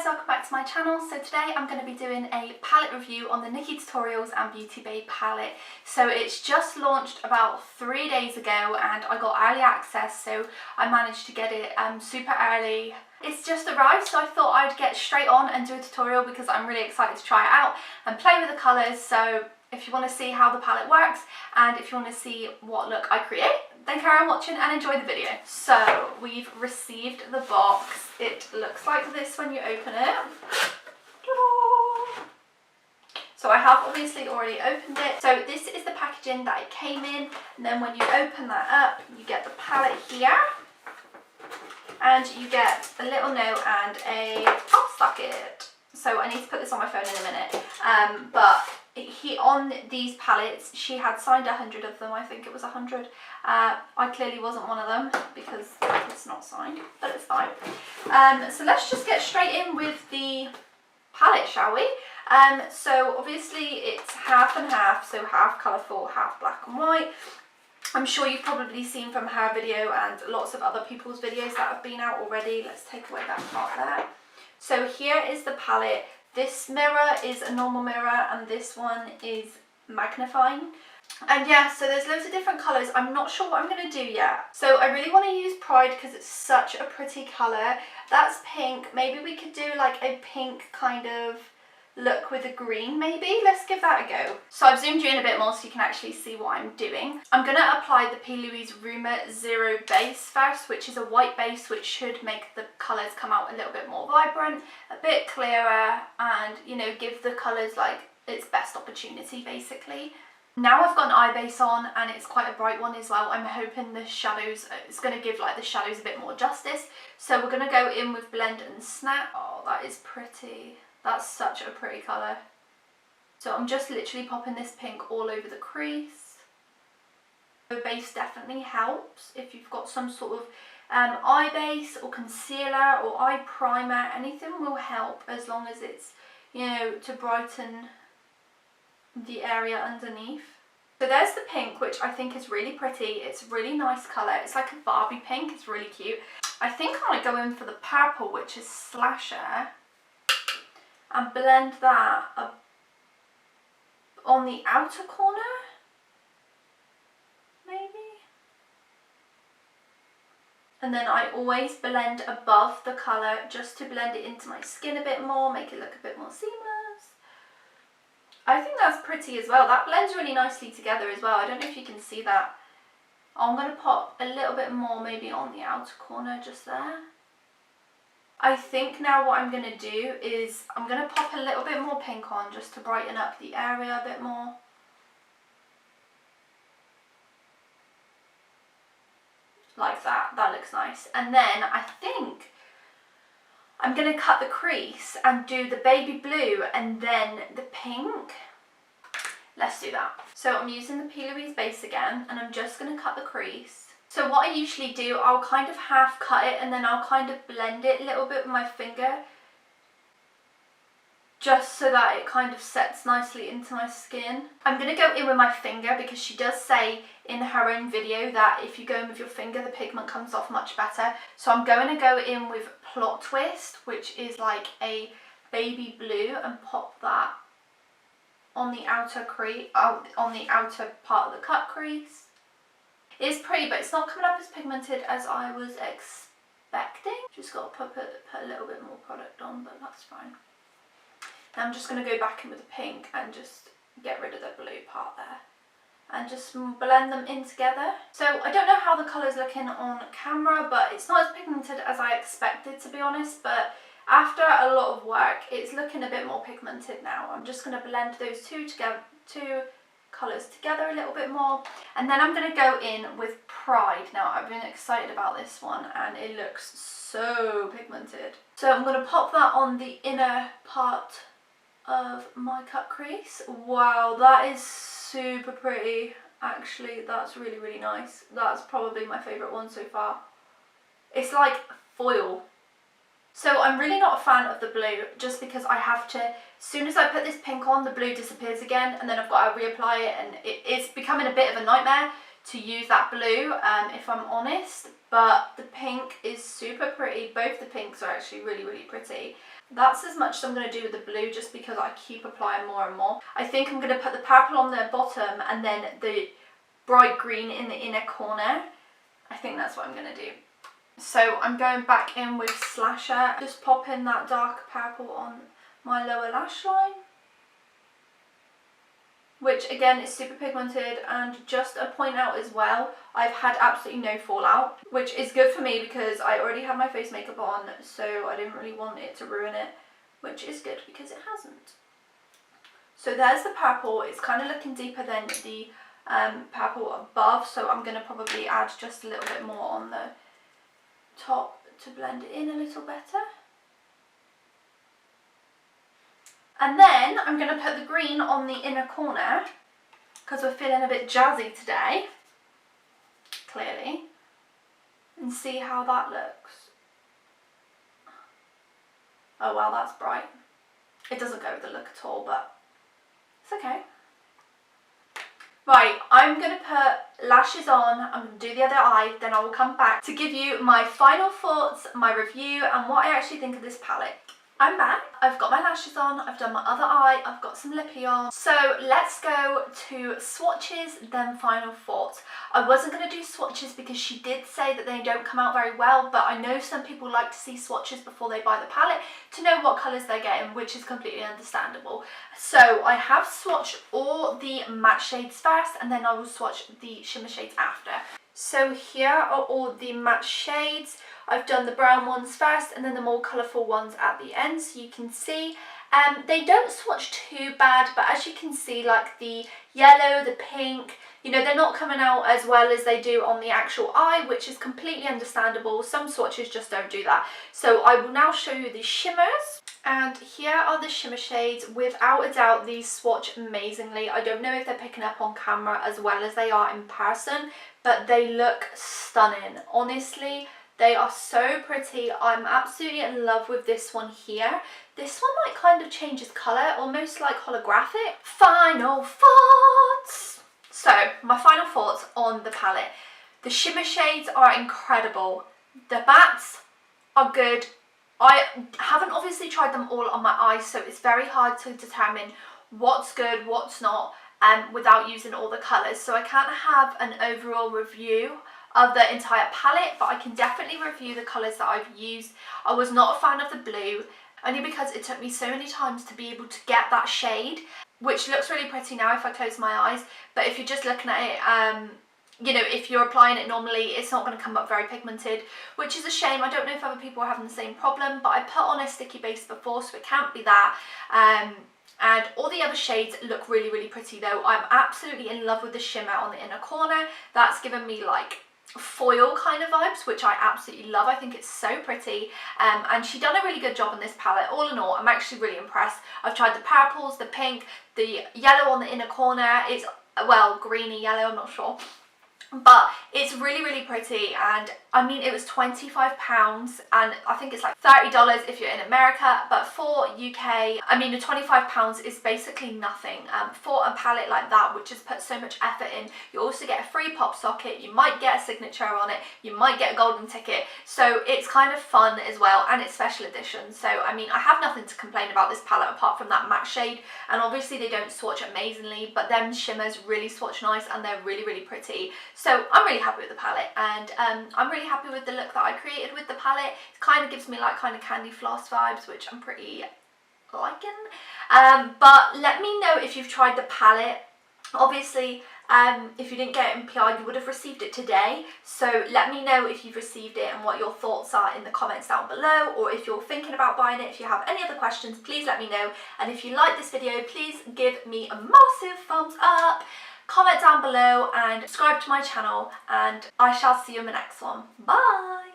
Welcome back to my channel. So today I'm going to be doing a palette review on the NIKKIE Tutorials and Beauty Bay palette. So it's just launched about 3 days ago and I got early access, so I managed to get it super early. It's just arrived, so I thought I'd get straight on and do a tutorial because I'm really excited to try it out and play with the colours. So if you want to see how the palette works and if you want to see what look I create, then carry on watching and enjoy the video. So we've received the box. It looks like this when you open it. So I have obviously already opened it. So this is the packaging that it came in, and then when you open that up, you get the palette here, and you get a little note and a pop socket. So I need to put this on my phone in a minute, but on these palettes she had signed 100 of them. I think it was 100. I clearly wasn't one of them because it's not signed, but it's fine. So let's just get straight in with the palette, shall we? So obviously it's half and half, so half colourful, half black and white. I'm sure you've probably seen from her video and lots of other people's videos that have been out already. Let's take away that part there. So here is the palette. This mirror is a normal mirror and this one is magnifying. And yeah, so there's loads of different colours. I'm not sure what I'm going to do yet. So I really want to use Pride because it's such a pretty colour. That's pink. Maybe we could do like a pink kind of look with a green maybe. Let's give that a go. So I've zoomed you in a bit more so you can actually see what I'm doing. I'm going to apply the P. Louise Rumour Zero base first, which is a white base, which should make the colours come out a little bit more vibrant, a bit clearer, and you know, give the colours like its best opportunity basically. Now I've got an eye base on and it's quite a bright one as well. I'm hoping the shadows, it's going to give like the shadows a bit more justice. So we're going to go in with Blend and Snap. Oh, that is pretty. That's such a pretty colour. So I'm just literally popping this pink all over the crease. The base definitely helps if you've got some sort of eye base or concealer or eye primer. Anything will help as long as it's, you know, to brighten the area underneath. So there's the pink, which I think is really pretty. It's a really nice colour. It's like a Barbie pink. It's really cute. I think I might go in for the purple, which is Slasher, and blend that up on the outer corner, maybe. And then I always blend above the colour just to blend it into my skin a bit more, make it look a bit more seamless. I think that's pretty as well. That blends really nicely together as well. I don't know if you can see that. I'm going to pop a little bit more maybe on the outer corner just there. I think now what I'm going to do is I'm going to pop a little bit more pink on just to brighten up the area a bit more. Like that. That looks nice. And then I think I'm going to cut the crease and do the baby blue and then the pink. Let's do that. So I'm using the P. Louise base again and I'm just going to cut the crease. So what I usually do, I'll kind of half cut it and then I'll kind of blend it a little bit with my finger, just so that it kind of sets nicely into my skin. I'm going to go in with my finger because she does say in her own video that if you go in with your finger the pigment comes off much better. So I'm going to go in with Plot Twist, which is like a baby blue, and pop that on the outer crease, on the outer part of the cut crease. It's pretty, but it's not coming up as pigmented as I was expecting. Just got to put a little bit more product on, but that's fine. Now I'm just going to go back in with the pink and just get rid of the blue part there. And just blend them in together. So I don't know how the colour's looking on camera, but it's not as pigmented as I expected, to be honest. But after a lot of work, it's looking a bit more pigmented now. I'm just going to blend those two colours together a little bit more, and then I'm going to go in with Pride. Now I've been excited about this one and it looks so pigmented. So I'm going to pop that on the inner part of my cut crease. Wow, that is super pretty. Actually, that's really, really nice. That's probably my favourite one so far. It's like foil. So I'm really not a fan of the blue, just because I have to, as soon as I put this pink on, the blue disappears again, and then I've got to reapply it, and it's becoming a bit of a nightmare to use that blue, if I'm honest, but the pink is super pretty. Both the pinks are actually really, really pretty. That's as much as I'm going to do with the blue, just because I keep applying more and more. I think I'm going to put the purple on the bottom and then the bright green in the inner corner. I think that's what I'm going to do. So I'm going back in with Slasher, just pop in that dark purple on my lower lash line, which again is super pigmented. And just a point out as well, I've had absolutely no fallout, which is good for me because I already have my face makeup on, so I didn't really want it to ruin it, which is good because it hasn't. So there's the purple. It's kind of looking deeper than the purple above, so I'm going to probably add just a little bit more on the top to blend it in a little better. And then I'm going to put the green on the inner corner because we're feeling a bit jazzy today, clearly, and see how that looks. Oh wow, that's bright. It doesn't go with the look at all, but it's okay. Right, I'm going to put lashes on, I'm going to do the other eye, then I will come back to give you my final thoughts, my review, and what I actually think of this palette. I'm back, I've got my lashes on, I've done my other eye, I've got some lippy on. So let's go to swatches, then final thoughts. I wasn't going to do swatches because she did say that they don't come out very well, but I know some people like to see swatches before they buy the palette to know what colours they're getting, which is completely understandable. So I have swatched all the matte shades first, and then I will swatch the shimmer shades after. So here are all the matte shades. I've done the brown ones first and then the more colourful ones at the end, so you can see. They don't swatch too bad, but as you can see, like the yellow, the pink, you know, they're not coming out as well as they do on the actual eye, which is completely understandable. Some swatches just don't do that. So I will now show you the shimmers. And here are the shimmer shades. Without a doubt, these swatch amazingly. I don't know if they're picking up on camera as well as they are in person, but they look stunning. Honestly, they are so pretty. I'm absolutely in love with this one here. This one like kind of changes colour, almost like holographic. Final thoughts. So my final thoughts on the palette. The shimmer shades are incredible. The mattes are good. I haven't obviously tried them all on my eyes, so it's very hard to determine what's good, what's not, without using all the colours. So I can't have an overall review of the entire palette, but I can definitely review the colours that I've used. I was not a fan of the blue, only because it took me so many times to be able to get that shade, which looks really pretty now if I close my eyes, but if you're just looking at it, you know, if you're applying it normally, it's not going to come up very pigmented, which is a shame. I don't know if other people are having the same problem, but I put on a sticky base before, so it can't be that. And all the other shades look really, really pretty though. I'm absolutely in love with the shimmer on the inner corner. That's given me like foil kind of vibes, which I absolutely love. I think it's so pretty, and she done a really good job on this palette. All in all, I'm actually really impressed. I've tried the purples, the pink, the yellow on the inner corner. It's, well, greeny yellow, I'm not sure. But it's really, really pretty, and I mean, it was £25, and I think it's like $30 if you're in America, but for UK, I mean, the £25 is basically nothing. For a palette like that, which has put so much effort in, you also get a free pop socket, you might get a signature on it, you might get a golden ticket, so it's kind of fun as well, and it's special edition. So I mean, I have nothing to complain about this palette apart from that matte shade, and obviously they don't swatch amazingly, but them shimmers really swatch nice, and they're really, really pretty. So I'm really happy with the palette, and I'm really happy with the look that I created with the palette. It kind of gives me like kind of candy floss vibes, which I'm pretty liking. But let me know if you've tried the palette. Obviously, if you didn't get it in PR, you would have received it today. So let me know if you've received it and what your thoughts are in the comments down below, or if you're thinking about buying it. If you have any other questions, please let me know. And if you like this video, please give me a massive thumbs up. Comment down below and subscribe to my channel, and I shall see you in the next one. Bye!